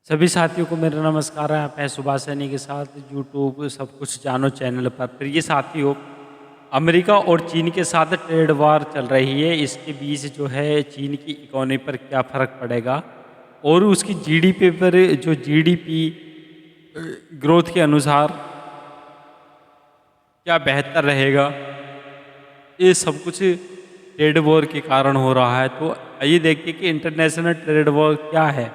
सभी साथियों को मेरा नमस्कार है। आप हैं सुभाष सैनी के साथ यूट्यूब सब कुछ जानो चैनल पर। प्रिय साथियों, अमेरिका और चीन के साथ ट्रेड वार चल रही है। इसके बीच जो है चीन की इकोनॉमी पर क्या फ़र्क पड़ेगा और उसकी जीडीपी पर जो जीडीपी ग्रोथ के अनुसार क्या बेहतर रहेगा, ये सब कुछ ट्रेड वॉर के कारण हो रहा है। तो आइए देखते हैं कि इंटरनेशनल ट्रेड वॉर क्या है।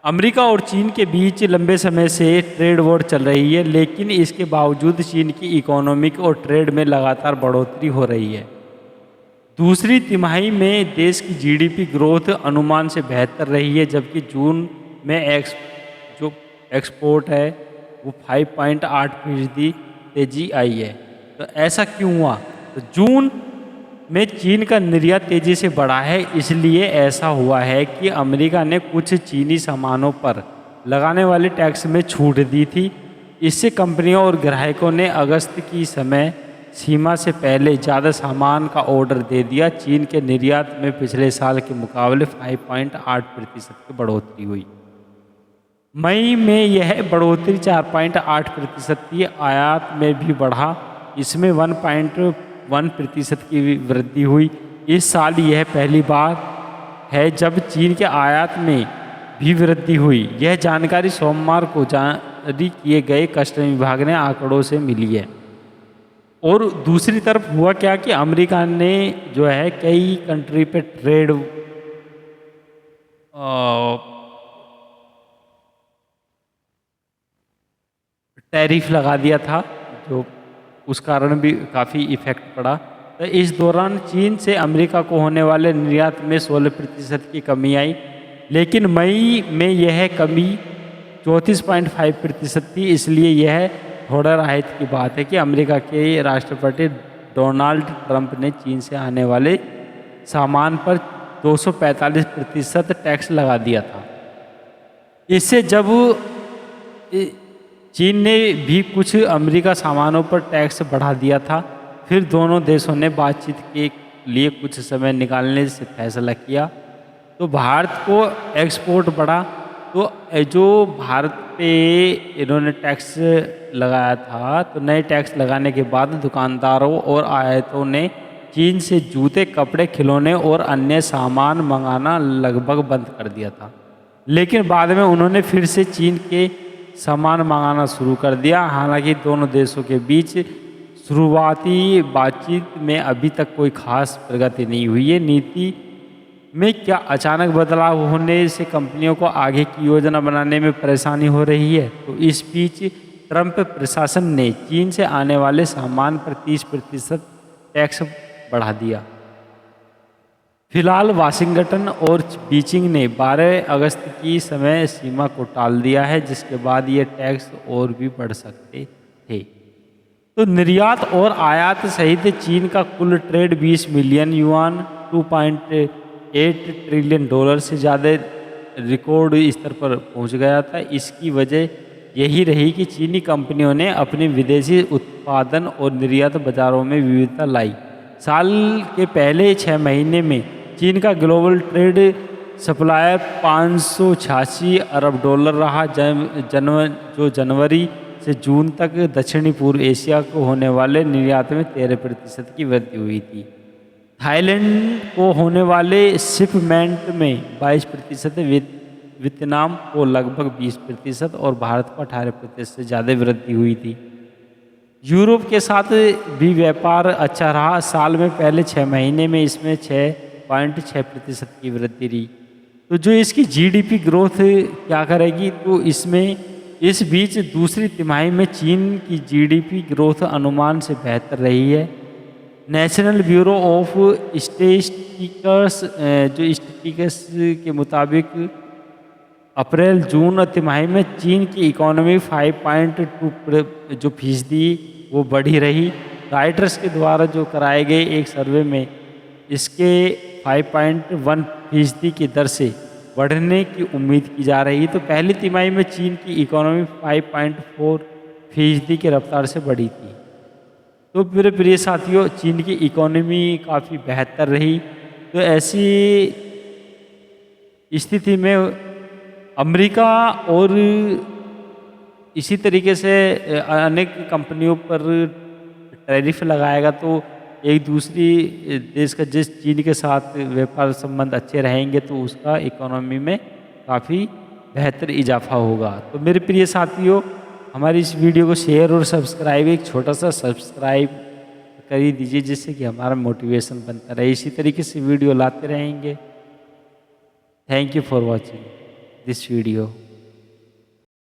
अमेरिका और चीन के बीच लंबे समय से ट्रेड वॉर चल रही है, लेकिन इसके बावजूद चीन की इकोनॉमिक और ट्रेड में लगातार बढ़ोतरी हो रही है। दूसरी तिमाही में देश की जीडीपी ग्रोथ अनुमान से बेहतर रही है, जबकि जून में जो एक्सपोर्ट है वो 5.8% तेजी आई है। तो ऐसा क्यों हुआ? तो जून में चीन का निर्यात तेजी से बढ़ा है, इसलिए ऐसा हुआ है कि अमेरिका ने कुछ चीनी सामानों पर लगाने वाले टैक्स में छूट दी थी। इससे कंपनियों और ग्राहकों ने अगस्त की समय सीमा से पहले ज़्यादा सामान का ऑर्डर दे दिया। चीन के निर्यात में पिछले साल के मुकाबले 5.8% की बढ़ोतरी हुई। मई में यह बढ़ोतरी 4.8% थी। आयात में भी बढ़ा, इसमें 1.1% की वृद्धि हुई। इस साल यह पहली बार है जब चीन के आयात में भी वृद्धि हुई। यह जानकारी सोमवार को जारी किए गए कस्टम विभाग ने आंकड़ों से मिली है। और दूसरी तरफ हुआ क्या कि अमेरिका ने जो है कई कंट्री पे ट्रेड टैरिफ लगा दिया था, जो उस कारण भी काफ़ी इफेक्ट पड़ा। तो इस दौरान चीन से अमेरिका को होने वाले निर्यात में 16% की कमी आई, लेकिन मई में यह कमी 34.5% थी। इसलिए यह थोड़ा राहत की बात है कि अमेरिका के राष्ट्रपति डोनाल्ड ट्रंप ने चीन से आने वाले सामान पर 245% टैक्स लगा दिया था। इससे जब चीन ने भी कुछ अमेरिका सामानों पर टैक्स बढ़ा दिया था, फिर दोनों देशों ने बातचीत के लिए कुछ समय निकालने से फैसला किया। तो भारत को एक्सपोर्ट बढ़ा। तो जो भारत पे इन्होंने टैक्स लगाया था, तो नए टैक्स लगाने के बाद दुकानदारों और आयातों ने चीन से जूते, कपड़े, खिलौने और अन्य सामान मंगाना लगभग बंद कर दिया था। लेकिन बाद में उन्होंने फिर से चीन के सामान मंगाना शुरू कर दिया। हालांकि दोनों देशों के बीच शुरुआती बातचीत में अभी तक कोई खास प्रगति नहीं हुई है। नीति में क्या अचानक बदलाव होने से कंपनियों को आगे की योजना बनाने में परेशानी हो रही है? तो इस बीच ट्रंप प्रशासन ने चीन से आने वाले सामान पर 30% टैक्स बढ़ा दिया। फिलहाल वाशिंगटन और बीजिंग ने 12 अगस्त की समय सीमा को टाल दिया है, जिसके बाद ये टैक्स और भी बढ़ सकते थे। तो निर्यात और आयात सहित चीन का कुल trade 20 million yuan 2.8 trillion dollar से ज़्यादा रिकॉर्ड स्तर पर पहुंच गया था। इसकी वजह यही रही कि चीनी कंपनियों ने अपने विदेशी उत्पादन और निर्यात बाजारों में विविधता लाई। साल के पहले 6 महीने में चीन का ग्लोबल ट्रेड सप्लायर 586 अरब डॉलर रहा, जो जनवरी से जून तक दक्षिणी पूर्व एशिया को होने वाले निर्यात में 13% की वृद्धि हुई थी। थाईलैंड को होने वाले शिपमेंट में 22%, वियतनाम को लगभग 20% और भारत को 18% से ज़्यादा वृद्धि हुई थी। यूरोप के साथ भी व्यापार अच्छा रहा। साल में पहले 6 महीने में इसमें 6.6% की वृद्धि रही। तो जो इसकी जीडीपी ग्रोथ क्या करेगी? तो इसमें इस बीच दूसरी तिमाही में चीन की जीडीपी ग्रोथ अनुमान से बेहतर रही है। नेशनल ब्यूरो ऑफ स्टैटिस्टिक्स के मुताबिक अप्रैल जून तिमाही में चीन की इकोनॉमी 5.2 जो फीसदी वो बढ़ी रही। राइटर्स के द्वारा जो कराए गए एक सर्वे में इसके 5.1% की दर से बढ़ने की उम्मीद की जा रही है। तो पहली तिमाही में चीन की इकोनॉमी 5.4% की रफ्तार से बढ़ी थी। तो मेरे प्रिय साथियों, चीन की इकोनॉमी काफ़ी बेहतर रही। तो ऐसी स्थिति में अमेरिका और इसी तरीके से अनेक कंपनियों पर टैरिफ लगाएगा तो एक दूसरी देश का जिस चीन के साथ व्यापार संबंध अच्छे रहेंगे तो उसका इकोनॉमी में काफ़ी बेहतर इजाफा होगा। तो मेरे प्रिय साथियों, हमारी इस वीडियो को शेयर और सब्सक्राइब, एक छोटा सा सब्सक्राइब कर ही दीजिए जिससे कि हमारा मोटिवेशन बनता रहे। इसी तरीके से वीडियो लाते रहेंगे। Thank you for watching this video.